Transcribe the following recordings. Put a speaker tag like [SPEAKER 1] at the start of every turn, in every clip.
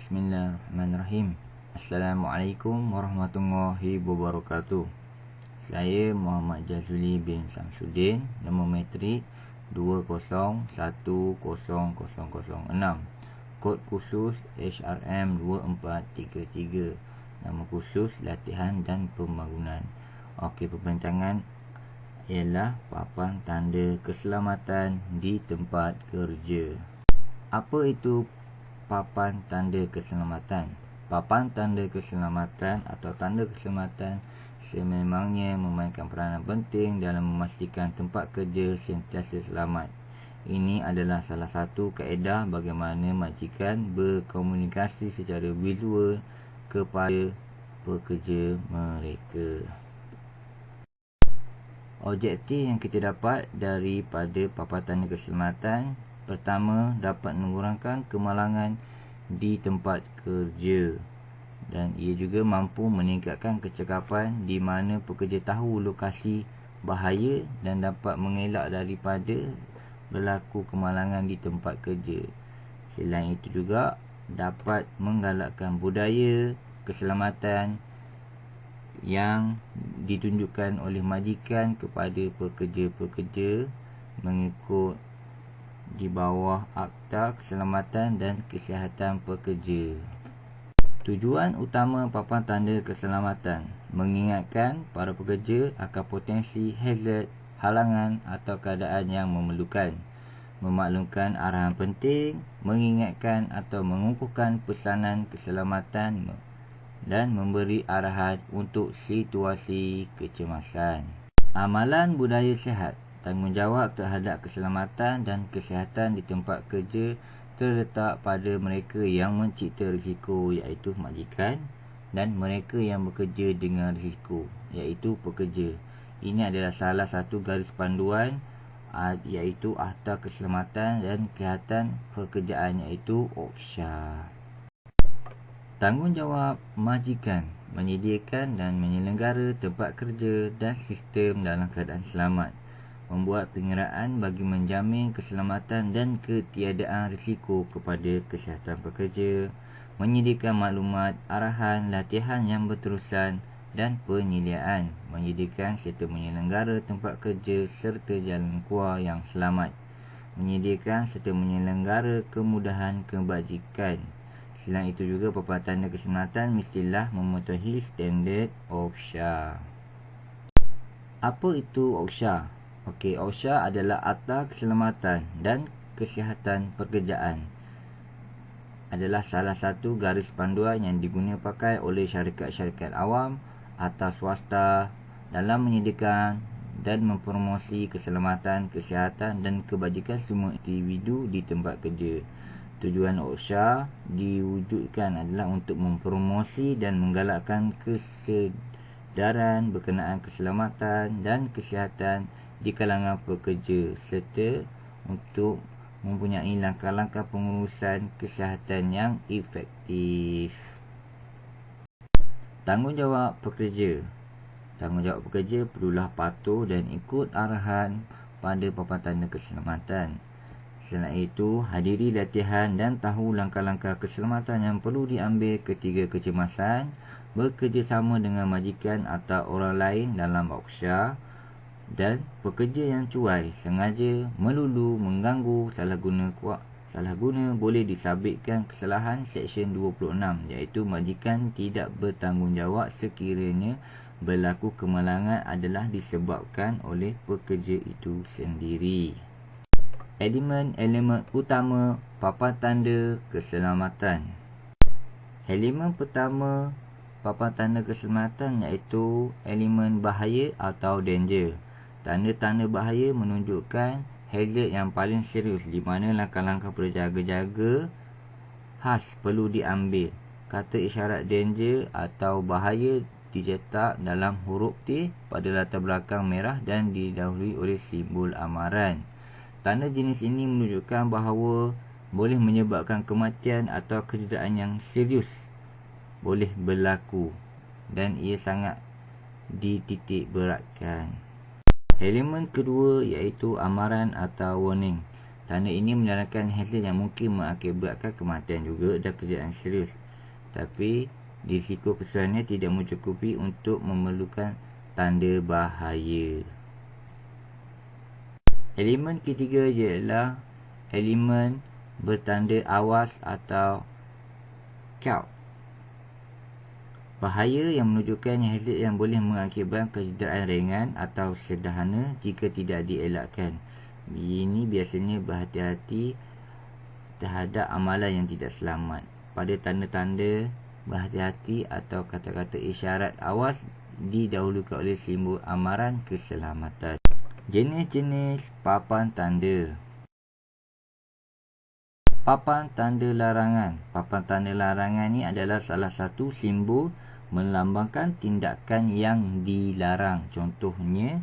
[SPEAKER 1] Bismillahirrahmanirrahim. Assalamualaikum warahmatullahi wabarakatuh. Saya Muhammad Jazuli bin Samsudin, nombor metrik 2010006, kod khusus HRM 2433, nama khusus latihan dan pembangunan. Okey, perbincangan ialah papan tanda keselamatan di tempat kerja. Apa itu papan tanda keselamatan? Papan tanda keselamatan atau tanda keselamatan sememangnya memainkan peranan penting dalam memastikan tempat kerja sentiasa selamat. Ini adalah salah satu kaedah bagaimana majikan berkomunikasi secara visual kepada pekerja mereka. Objektif yang kita dapat daripada papan tanda keselamatan: pertama, dapat mengurangkan kemalangan di tempat kerja, dan ia juga mampu meningkatkan kecekapan di mana pekerja tahu lokasi bahaya dan dapat mengelak daripada berlaku kemalangan di tempat kerja. Selain itu juga dapat menggalakkan budaya keselamatan yang ditunjukkan oleh majikan kepada pekerja-pekerja mengikut di bawah Akta Keselamatan dan Kesihatan Pekerja. Tujuan utama papan tanda keselamatan: mengingatkan para pekerja akan potensi hazard, halangan atau keadaan yang memerlukan, memaklumkan arahan penting, mengingatkan atau mengukuhkan pesanan keselamatan dan memberi arahan untuk situasi kecemasan. Amalan budaya sihat: tanggungjawab terhadap keselamatan dan kesihatan di tempat kerja terletak pada mereka yang mencipta risiko, iaitu majikan, dan mereka yang bekerja dengan risiko, iaitu pekerja. Ini adalah salah satu garis panduan iaitu Akta Keselamatan dan Kesihatan Pekerjaan, iaitu OSHA. Tanggungjawab majikan: menyediakan dan menyelenggara tempat kerja dan sistem dalam keadaan selamat, membuat pengiraan bagi menjamin keselamatan dan ketiadaan risiko kepada kesihatan pekerja, menyediakan maklumat, arahan, latihan yang berterusan dan penyediaan, menyediakan serta menyelenggara tempat kerja serta jalan keluar yang selamat, menyediakan serta menyelenggara kemudahan kebajikan. Selain itu juga papan tanda keselamatan mestilah mematuhi standard OSHA. Apa itu OSHA? Okey, OSHA adalah Akta Keselamatan dan Kesihatan Pekerjaan. Adalah salah satu garis panduan yang diguna pakai oleh syarikat-syarikat awam atau swasta dalam menyediakan dan mempromosi keselamatan, kesihatan dan kebajikan semua individu di tempat kerja. Tujuan OSHA diwujudkan adalah untuk mempromosi dan menggalakkan kesedaran berkenaan keselamatan dan kesihatan di kalangan pekerja serta untuk mempunyai langkah-langkah pengurusan kesihatan yang efektif. Tanggungjawab pekerja: tanggungjawab pekerja perlulah patuh dan ikut arahan pada papan tanda keselamatan. Selain itu, hadiri latihan dan tahu langkah-langkah keselamatan yang perlu diambil ketika kecemasan, bekerjasama dengan majikan atau orang lain dalam OSHA, dan pekerja yang cuai, sengaja, melulu, mengganggu, salah guna boleh disabitkan kesalahan Seksyen 26, iaitu majikan tidak bertanggungjawab sekiranya berlaku kemalangan adalah disebabkan oleh pekerja itu sendiri. Elemen-elemen utama papan tanda keselamatan. Elemen pertama papan tanda keselamatan iaitu elemen bahaya atau danger. Tanda-tanda bahaya menunjukkan hazard yang paling serius di mana langkah-langkah berjaga-jaga khas perlu diambil. Kata isyarat danger atau bahaya dicetak dalam huruf T pada latar belakang merah dan didahului oleh simbol amaran. Tanda jenis ini menunjukkan bahawa boleh menyebabkan kematian atau kecederaan yang serius boleh berlaku dan ia sangat dititik beratkan. Elemen kedua iaitu amaran atau warning. Tanda ini menyarankan hazard yang mungkin mengakibatkan kematian juga dan kejadian serius. Tapi risiko keseluruhannya tidak mencukupi untuk memerlukan tanda bahaya. Elemen ketiga ialah elemen bertanda awas atau CAL. Bahaya yang menunjukkan hazard yang boleh mengakibatkan kecederaan ringan atau sederhana jika tidak dielakkan. Ini biasanya berhati-hati terhadap amalan yang tidak selamat. Pada tanda-tanda berhati-hati atau kata-kata isyarat awas didahulukan oleh simbol amaran keselamatan. Jenis-jenis papan tanda. Papan tanda larangan. Papan tanda larangan ni adalah salah satu simbol melambangkan tindakan yang dilarang. Contohnya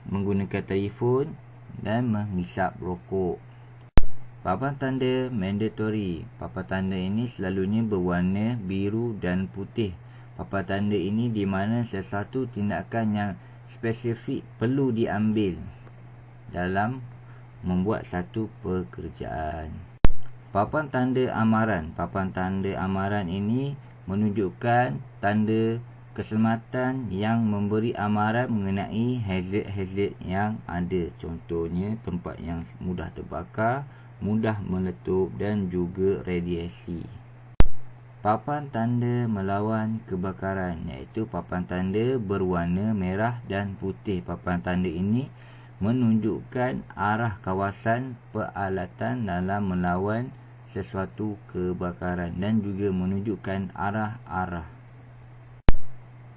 [SPEAKER 1] menggunakan telefon dan menghisap rokok. Papan tanda mandatory. Papan tanda ini selalunya berwarna biru dan putih. Papan tanda ini di mana sesuatu tindakan yang spesifik perlu diambil dalam membuat satu pekerjaan. Papan tanda amaran. Papan tanda amaran ini menunjukkan tanda keselamatan yang memberi amaran mengenai hazard-hazard yang ada. Contohnya tempat yang mudah terbakar, mudah meletup dan juga radiasi. Papan tanda melawan kebakaran, iaitu papan tanda berwarna merah dan putih. Papan tanda ini menunjukkan arah kawasan peralatan dalam melawan sesuatu kebakaran dan juga menunjukkan arah-arah.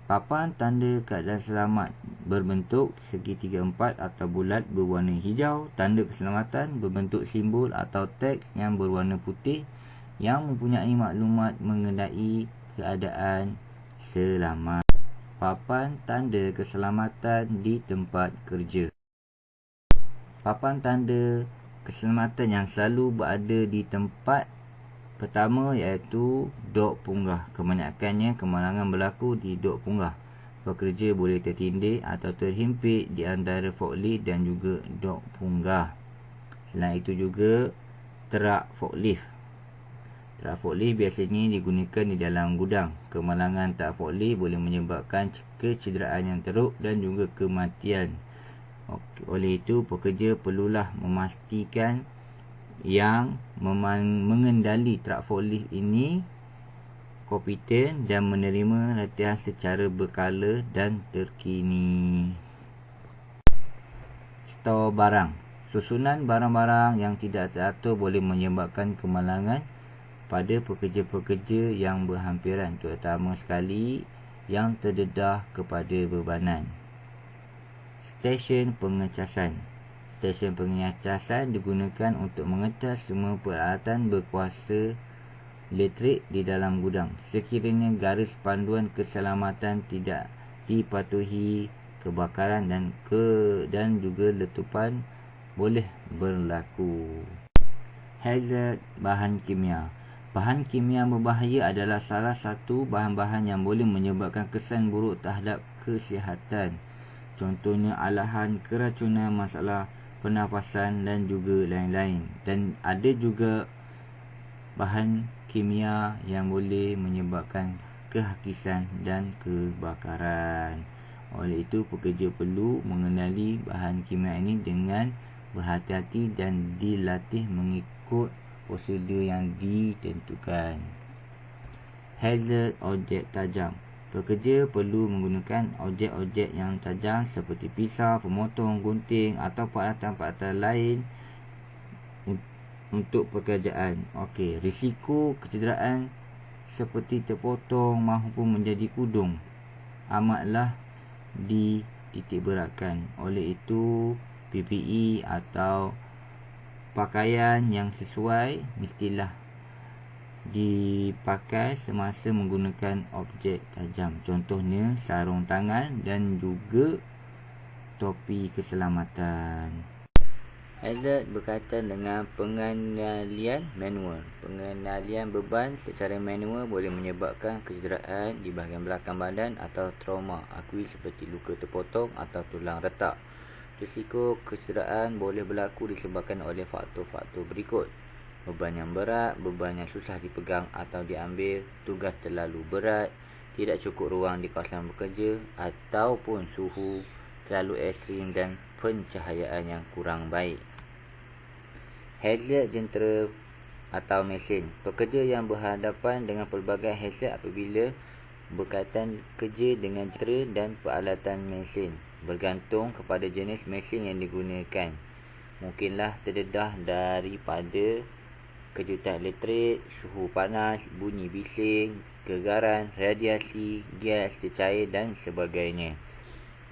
[SPEAKER 1] Papan tanda keadaan selamat berbentuk segitiga empat atau bulat berwarna hijau. Tanda keselamatan berbentuk simbol atau teks yang berwarna putih yang mempunyai maklumat mengenai keadaan selamat. Papan tanda keselamatan di tempat kerja. Papan tanda keselamatan yang selalu berada di tempat pertama iaitu dok punggah. Kebanyakannya kemalangan berlaku di dok punggah. Pekerja boleh tertindih atau terhimpit di antara forklift dan juga dok punggah. Selain itu juga terak forklift. Terak forklift biasanya digunakan di dalam gudang. Kemalangan terak forklift boleh menyebabkan kecederaan yang teruk dan juga kematian. Oleh itu, pekerja perlulah memastikan yang mengendali terak forklift ini kompeten dan menerima latihan secara berkala dan terkini. Stor barang. Susunan barang-barang yang tidak teratur boleh menyebabkan kemalangan pada pekerja-pekerja yang berhampiran, terutama sekali yang terdedah kepada bebanan. Stesen pengecasan. Stesen pengecasan digunakan untuk mengecas semua peralatan berkuasa elektrik di dalam gudang. Sekiranya garis panduan keselamatan tidak dipatuhi, kebakaran dan juga letupan boleh berlaku. Hazard bahan kimia. Bahan kimia berbahaya adalah salah satu bahan-bahan yang boleh menyebabkan kesan buruk terhadap kesihatan. Contohnya alahan keracunan, masalah pernafasan dan juga lain-lain. Dan ada juga bahan kimia yang boleh menyebabkan kehakisan dan kebakaran. Oleh itu, pekerja perlu mengenali bahan kimia ini dengan berhati-hati dan dilatih mengikut prosedur yang ditentukan. Hazard objek tajam. Pekerja perlu menggunakan objek-objek yang tajam seperti pisau, pemotong, gunting atau peralatan-peralatan lain untuk pekerjaan. Risiko kecederaan seperti terpotong maupun menjadi kudung amatlah dititikberatkan. Oleh itu, PPE atau pakaian yang sesuai mestilah dipakai semasa menggunakan objek tajam. Contohnya sarung tangan dan juga topi keselamatan. Hazard berkaitan dengan pengendalian manual. Pengendalian beban secara manual boleh menyebabkan kecederaan di bahagian belakang badan atau trauma akui seperti luka terpotong atau tulang retak. Risiko kecederaan boleh berlaku disebabkan oleh faktor-faktor berikut: beban yang berat, beban yang susah dipegang atau diambil, tugas terlalu berat, tidak cukup ruang di kawasan bekerja, ataupun suhu terlalu ekstrim dan pencahayaan yang kurang baik. Hazard jentera atau mesin. Pekerja yang berhadapan dengan pelbagai hazard apabila berkaitan kerja dengan jentera dan peralatan mesin, bergantung kepada jenis mesin yang digunakan. Mungkinlah terdedah daripada kejutan elektrik, suhu panas, bunyi bising, gegaran, radiasi, gas, cecair dan sebagainya.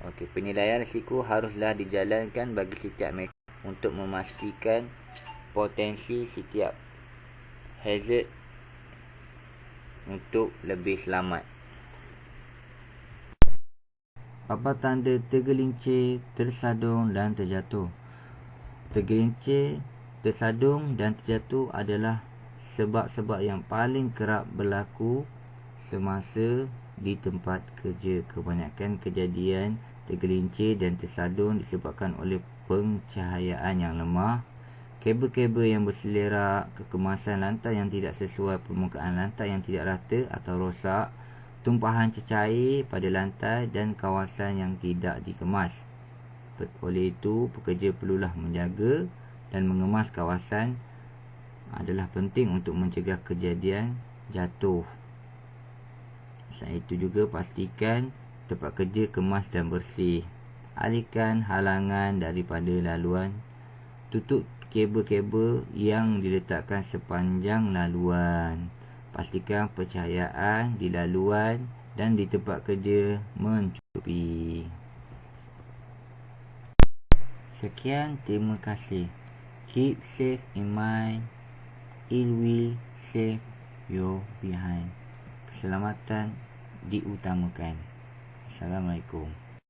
[SPEAKER 1] Okey, penilaian risiko haruslah dijalankan bagi setiap mesin untuk memastikan potensi setiap hazard untuk lebih selamat. Apa tanda tergelincir, tersadung dan terjatuh? Tergelincir, tersadung dan terjatuh adalah sebab-sebab yang paling kerap berlaku semasa di tempat kerja. Kebanyakan kejadian tergelincir dan tersadung disebabkan oleh pencahayaan yang lemah, kabel-kabel yang berselerak, kekemasan lantai yang tidak sesuai, permukaan lantai yang tidak rata atau rosak, tumpahan cecair pada lantai dan kawasan yang tidak dikemas. Oleh itu, pekerja perlulah menjaga dan mengemas kawasan adalah penting untuk mencegah kejadian jatuh. Selain itu juga pastikan tempat kerja kemas dan bersih. Alihkan halangan daripada laluan. Tutup kabel-kabel yang diletakkan sepanjang laluan. Pastikan pencahayaan di laluan dan di tempat kerja mencukupi. Sekian, terima kasih. Keep safe in mind. It will save you behind. Keselamatan diutamakan. Assalamualaikum.